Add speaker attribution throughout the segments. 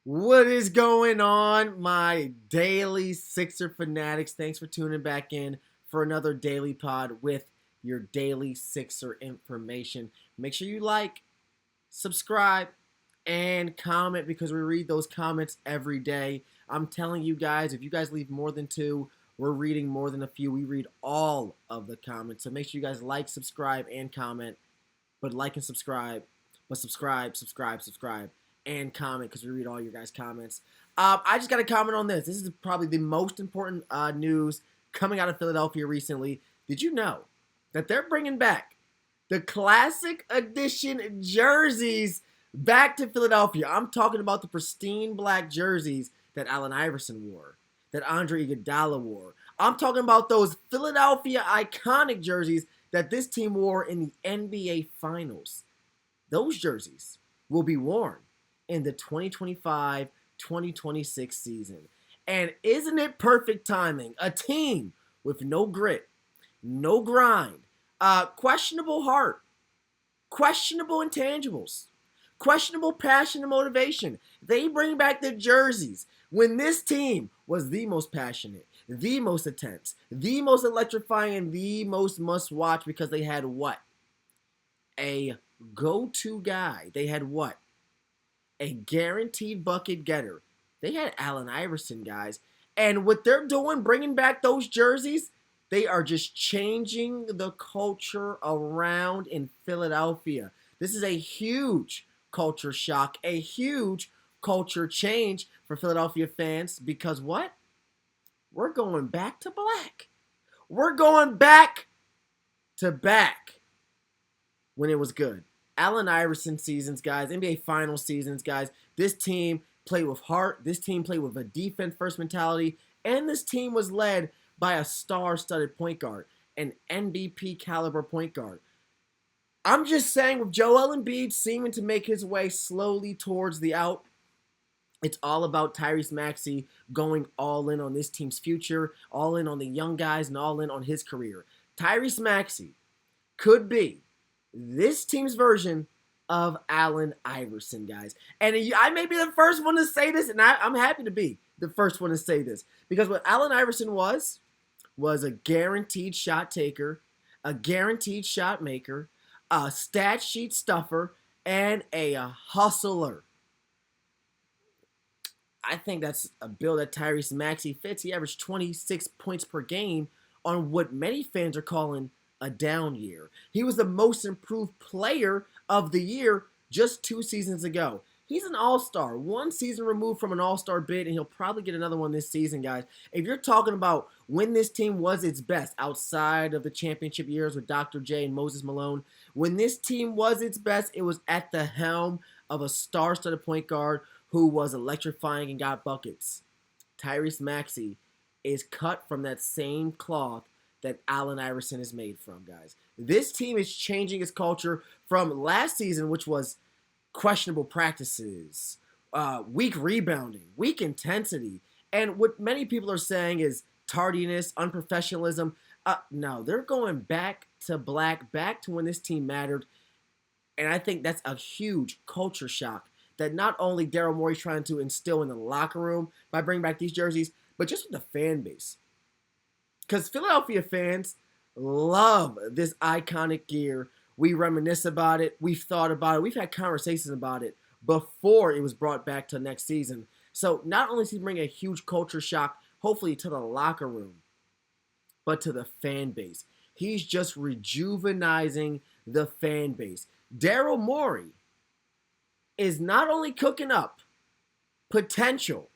Speaker 1: What is going on, my daily Sixer fanatics? Thanks for tuning back in for another daily pod with your daily Sixer information. Make sure you like, subscribe, and comment because we read those comments every day. I'm telling you guys, if you guys leave more than two, we're reading more than a few. We read all of the comments. So make sure you guys like, subscribe, and comment. But like and subscribe. But subscribe, and comment because we read all your guys' comments. I just got to comment on this. This is probably the most important news coming out of Philadelphia recently. Did you know that they're bringing back the classic edition jerseys back to Philadelphia? I'm talking about the pristine black jerseys that Allen Iverson wore, that Andre Iguodala wore. I'm talking about those Philadelphia iconic jerseys that this team wore in the NBA Finals. Those jerseys will be worn in the 2025-2026 season. And isn't it perfect timing? A team with no grit, no grind, questionable heart, questionable intangibles, questionable passion and motivation. They bring back the jerseys when this team was the most passionate, the most intense, the most electrifying, and the most must-watch because they had what? A go-to guy. They had what? A guaranteed bucket getter. They had Allen Iverson, guys. And what they're doing, bringing back those jerseys, they are just changing the culture around in Philadelphia. This is a huge culture shock, a huge culture change for Philadelphia fans because what? We're going back to black. We're going back to back when it was good. Allen Iverson seasons, guys, NBA Finals seasons, guys. This team played with heart. This team played with a defense-first mentality. And this team was led by a star-studded point guard, an MVP caliber point guard. I'm just saying, with Joel Embiid seeming to make his way slowly towards the out, it's all about Tyrese Maxey going all in on this team's future, all in on the young guys, and all in on his career. Tyrese Maxey could be this team's version of Allen Iverson, guys. And I may be the first one to say this, and I'm happy to be the first one to say this. Because what Allen Iverson was a guaranteed shot taker, a guaranteed shot maker, a stat sheet stuffer, and a hustler. I think that's a bill that Tyrese Maxey fits. He averaged 26 points per game on what many fans are calling a down year. He was the most improved player of the year just 2 seasons ago. He's an all-star, 1 season removed from an all-star bid, and he'll probably get another one this season, guys. If you're talking about when this team was its best outside of the championship years with Dr. J and Moses Malone, when this team was its best, it was at the helm of a star-studded point guard who was electrifying and got buckets. Tyrese Maxey is cut from that same cloth that Allen Iverson is made from, guys. This team is changing its culture from last season, which was questionable practices, weak rebounding, weak intensity, and what many people are saying is tardiness, unprofessionalism. No, they're going back to black, back to when this team mattered, and I think that's a huge culture shock that not only Daryl Morey is trying to instill in the locker room by bringing back these jerseys, but just with the fan base. Because Philadelphia fans love this iconic gear. We reminisce about it. We've thought about it. We've had conversations about it before it was brought back to next season. So not only is he bringing a huge culture shock, hopefully to the locker room, but to the fan base. He's just rejuvenizing the fan base. Daryl Morey is not only cooking up potential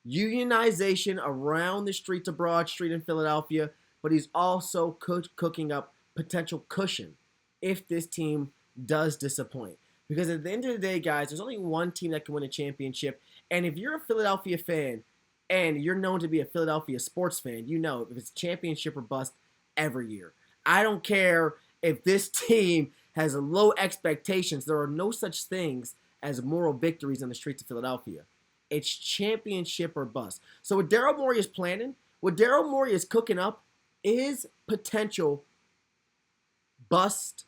Speaker 1: unionization around the streets of Broad Street in Philadelphia, but he's also cooking up potential cushion if this team does disappoint. Because at the end of the day, guys, there's only one team that can win a championship. And if you're a Philadelphia fan and you're known to be a Philadelphia sports fan, you know if it's championship or bust every year. I don't care if this team has low expectations. There are no such things as moral victories in the streets of Philadelphia. It's championship or bust. So what Daryl Morey is planning, what Daryl Morey is cooking up is potential bust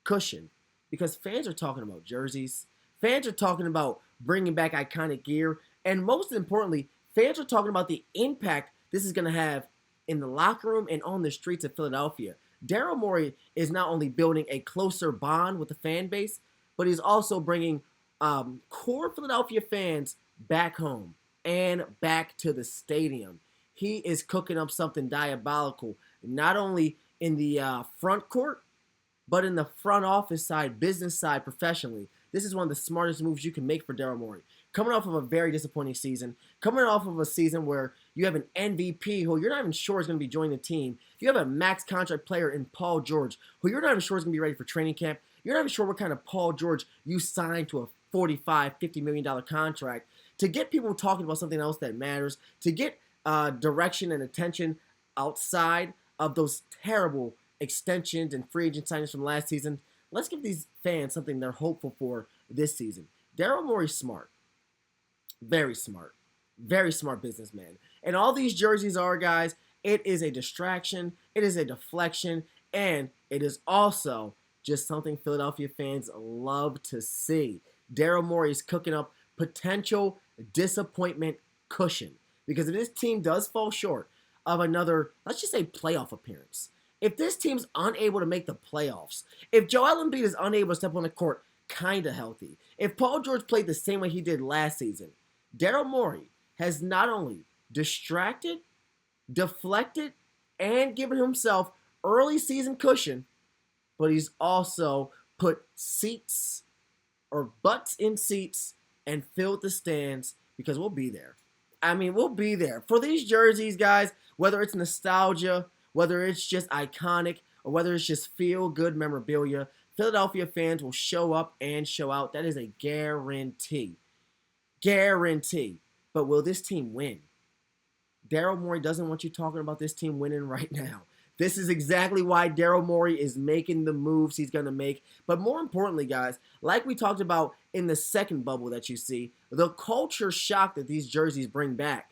Speaker 1: cushion because fans are talking about jerseys. Fans are talking about bringing back iconic gear. And most importantly, fans are talking about the impact this is going to have in the locker room and on the streets of Philadelphia. Daryl Morey is not only building a closer bond with the fan base, but he's also bringing core Philadelphia fans back home and back to the stadium. He is cooking up something diabolical, not only in the front court, but in the front office side, business side, professionally. This is one of the smartest moves you can make for Daryl Morey. Coming off of a very disappointing season, coming off of a season where you have an MVP who you're not even sure is going to be joining the team. You have a max contract player in Paul George who you're not even sure is going to be ready for training camp. You're not even sure what kind of Paul George you signed to a $45, $50 million contract. To get people talking about something else that matters, to get direction and attention outside of those terrible extensions and free agent signings from last season, let's give these fans something they're hopeful for this season. Daryl Morey's smart. Very smart. Very smart businessman. And all these jerseys are, guys, it is a distraction, it is a deflection, and it is also just something Philadelphia fans love to see. Daryl Morey is cooking up potential disappointment cushion. Because if this team does fall short of another, let's just say, playoff appearance, if this team's unable to make the playoffs, if Joel Embiid is unable to step on the court kind of healthy, if Paul George played the same way he did last season, Daryl Morey has not only distracted, deflected, and given himself early season cushion, but he's also put seats or butts in seats and filled the stands because we'll be there. I mean, we'll be there. For these jerseys, guys, whether it's nostalgia, whether it's just iconic, or whether it's just feel-good memorabilia, Philadelphia fans will show up and show out. That is a guarantee. Guarantee. But will this team win? Daryl Morey doesn't want you talking about this team winning right now. This is exactly why Daryl Morey is making the moves he's going to make. But more importantly, guys, like we talked about in the second bubble that you see, the culture shock that these jerseys bring back.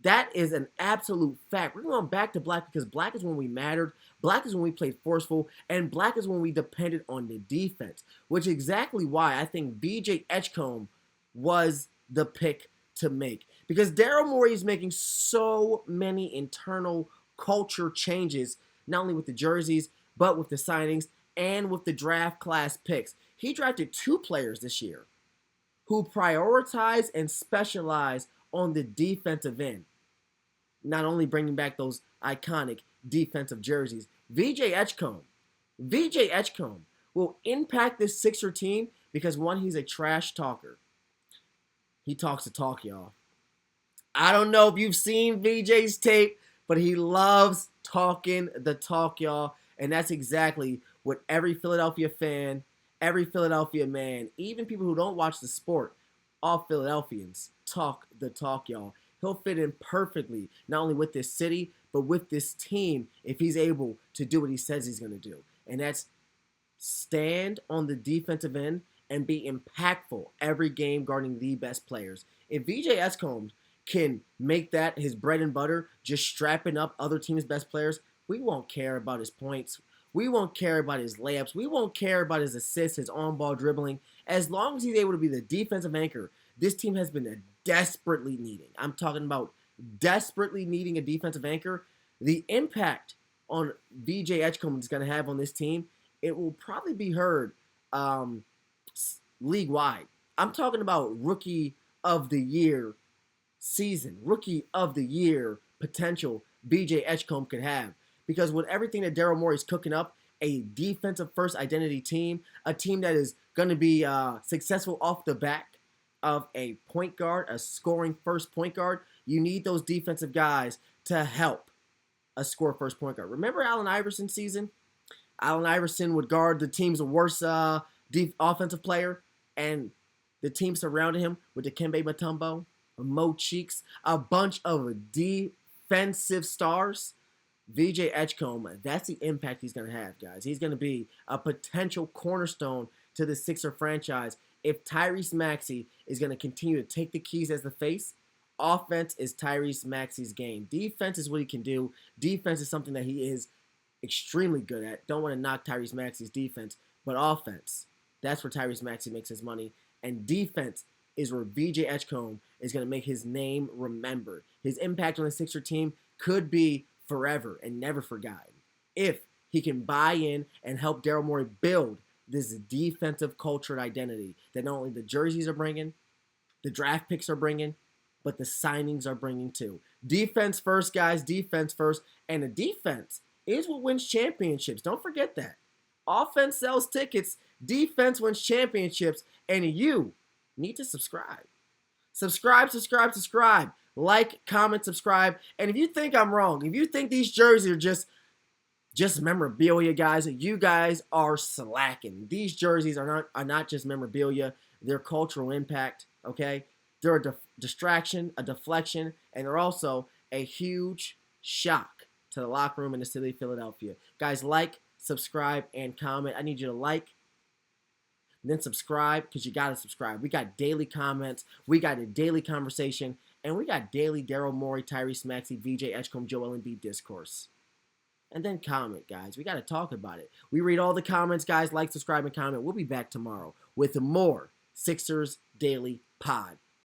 Speaker 1: That is an absolute fact. We're going back to black because black is when we mattered, black is when we played forceful, and black is when we depended on the defense, which is exactly why I think VJ Edgecomb was the pick to make. Because Daryl Morey is making so many internal culture changes, not only with the jerseys, but with the signings and with the draft class picks. He drafted 2 players this year who prioritize and specialize on the defensive end. Not only bringing back those iconic defensive jerseys. VJ Edgecomb will impact this Sixer team because, one, he's a trash talker. He talks the talk, y'all. I don't know if you've seen VJ's tape, but he loves talking the talk, y'all. And that's exactly what every Philadelphia fan, every Philadelphia man, even people who don't watch the sport, all Philadelphians talk the talk, y'all. He'll fit in perfectly, not only with this city, but with this team if he's able to do what he says he's going to do. And that's stand on the defensive end and be impactful every game guarding the best players. If VJ Edgecomb can make that his bread and butter, just strapping up other teams' best players, we won't care about his points. We won't care about his layups. We won't care about his assists, his on-ball dribbling. As long as he's able to be the defensive anchor, this team has been desperately needing. I'm talking about desperately needing a defensive anchor. The impact on VJ Edgecomb is going to have on this team, it will probably be heard league-wide. I'm talking about Rookie of the Year season, Rookie of the Year potential VJ Edgecomb could have. Because with everything that Daryl Morey is cooking up, a defensive-first identity team, a team that is going to be successful off the back of a point guard, a scoring first point guard, you need those defensive guys to help a score first point guard. Remember Allen Iverson's season? Allen Iverson would guard the team's worst offensive player, and the team surrounded him with Dikembe Mutombo, Mo Cheeks, a bunch of defensive stars. VJ Edgecomb, that's the impact he's going to have, guys. He's going to be a potential cornerstone to the Sixer franchise. If Tyrese Maxey is going to continue to take the keys as the face, offense is Tyrese Maxey's game. Defense is what he can do. Defense is something that he is extremely good at. Don't want to knock Tyrese Maxey's defense, but offense, that's where Tyrese Maxey makes his money. And defense is where VJ Edgecomb is going to make his name remembered. His impact on the Sixer team could be forever and never forgotten if he can buy in and help Daryl Morey build this defensive culture and identity that not only the jerseys are bringing, the draft picks are bringing, but the signings are bringing too. Defense first, guys. Defense first. And the defense is what wins championships. Don't forget that. Offense sells tickets. Defense wins championships. And you need to subscribe. Subscribe. Like, comment, subscribe. And if you think I'm wrong, if you think these jerseys are just memorabilia, guys, you guys are slacking. These jerseys are not just memorabilia. They're cultural impact, okay? They're a distraction, a deflection, and they're also a huge shock to the locker room in the city of Philadelphia. Guys, like, subscribe, and comment. I need you to like, then subscribe, because you got to subscribe. We got daily comments. We got a daily conversation. And we got daily Daryl Morey, Tyrese Maxey, VJ Edgecomb, Joel Embiid discourse. And then comment, guys. We got to talk about it. We read all the comments, guys. Like, subscribe, and comment. We'll be back tomorrow with more Sixers Daily Pod.